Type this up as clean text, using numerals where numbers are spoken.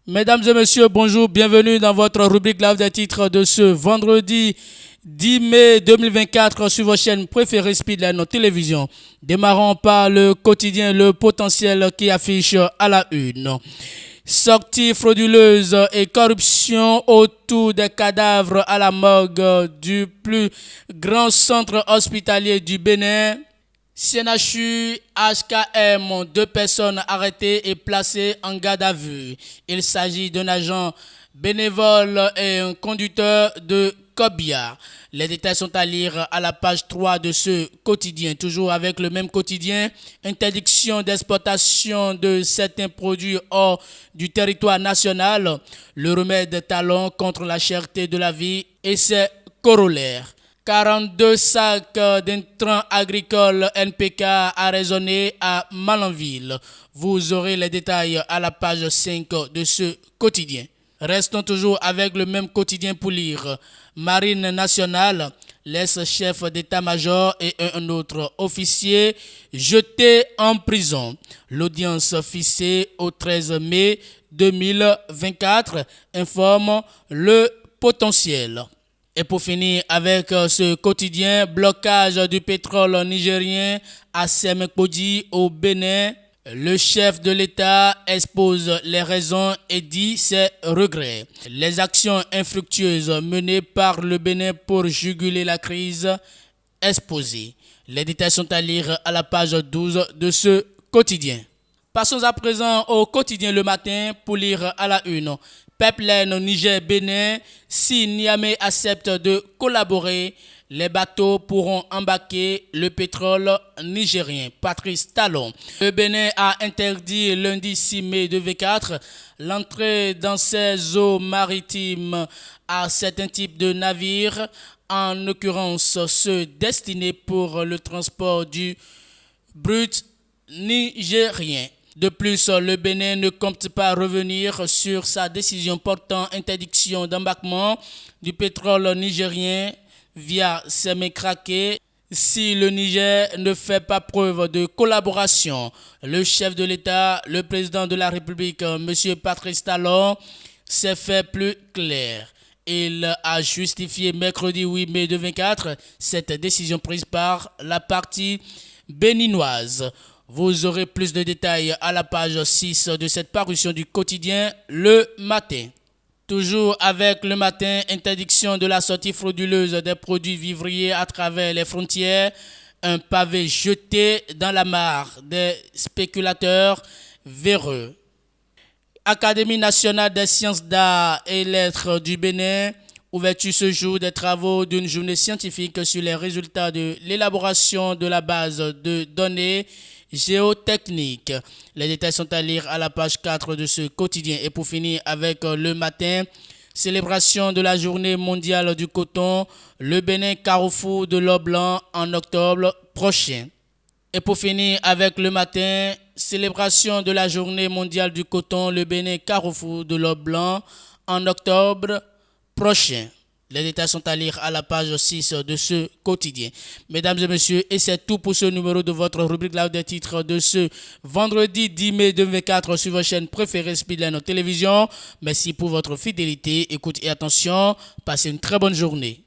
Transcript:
Mesdames et messieurs, bonjour, bienvenue dans votre rubrique Live des titres de ce vendredi 10 mai 2024 sur vos chaînes préférées Speedline Télévision. Démarrons par le quotidien Le Potentiel qui affiche à la une. Sortie frauduleuse et corruption autour des cadavres à la morgue du plus grand centre hospitalier du Bénin. CNHU, HKM, 2 personnes arrêtées et placées en garde à vue. Il s'agit d'un agent bénévole et un conducteur de Cobia. Les détails sont à lire à la page 3 de ce quotidien. Toujours avec le même quotidien, interdiction d'exportation de certains produits hors du territoire national, le remède talon contre la cherté de la vie et ses corollaires. 42 sacs d'intrants agricoles NPK arraisonnés à Malanville. Vous aurez les détails à la page 5 de ce quotidien. Restons toujours avec le même quotidien pour lire. Marine nationale, l'ex-chef d'état-major et un autre officier jetés en prison. L'audience fixée au 13 mai 2024 informe Le Potentiel. Et pour finir avec ce quotidien, blocage du pétrole nigérien à Semekpodi au Bénin. Le chef de l'État expose les raisons et dit ses regrets. Les actions infructueuses menées par le Bénin pour juguler la crise exposées. Les détails sont à lire à la page 12 de ce quotidien. Passons à présent au quotidien Le Matin pour lire à la une. Pipeline Niger-Bénin, si Niamey accepte de collaborer, les bateaux pourront embarquer le pétrole nigérien. Patrice Talon. Le Bénin a interdit lundi 6 mai 2024 l'entrée dans ses eaux maritimes à certains types de navires, en l'occurrence ceux destinés pour le transport du brut nigérien. De plus, le Bénin ne compte pas revenir sur sa décision portant interdiction d'embarquement du pétrole nigérien via Sémékraké si le Niger ne fait pas preuve de collaboration. Le chef de l'État, le président de la République, M. Patrice Talon, s'est fait plus clair. Il a justifié mercredi 8 mai 2024 cette décision prise par la partie béninoise. Vous aurez plus de détails à la page 6 de cette parution du quotidien Le Matin. Toujours avec Le Matin, interdiction de la sortie frauduleuse des produits vivriers à travers les frontières, un pavé jeté dans la mare des spéculateurs véreux. Académie nationale des sciences d'art et lettres du Bénin, ouverture ce jour des travaux d'une journée scientifique sur les résultats de l'élaboration de la base de données géotechniques. Les détails sont à lire à la page 4 de ce quotidien. Et pour finir avec Le Matin, célébration de la journée mondiale du coton, le Bénin carrefour de l'or blanc en octobre prochain. Et pour finir avec Le Matin, célébration de la journée mondiale du coton, le Bénin carrefour de l'or blanc en octobre prochain. Les détails sont à lire à la page 6 de ce quotidien. Mesdames et messieurs, et c'est tout pour ce numéro de votre rubrique Live des titres de ce vendredi 10 mai 2024 sur votre chaîne préférée Speedline Télévision. Merci pour votre fidélité, écoute et attention. Passez une très bonne journée.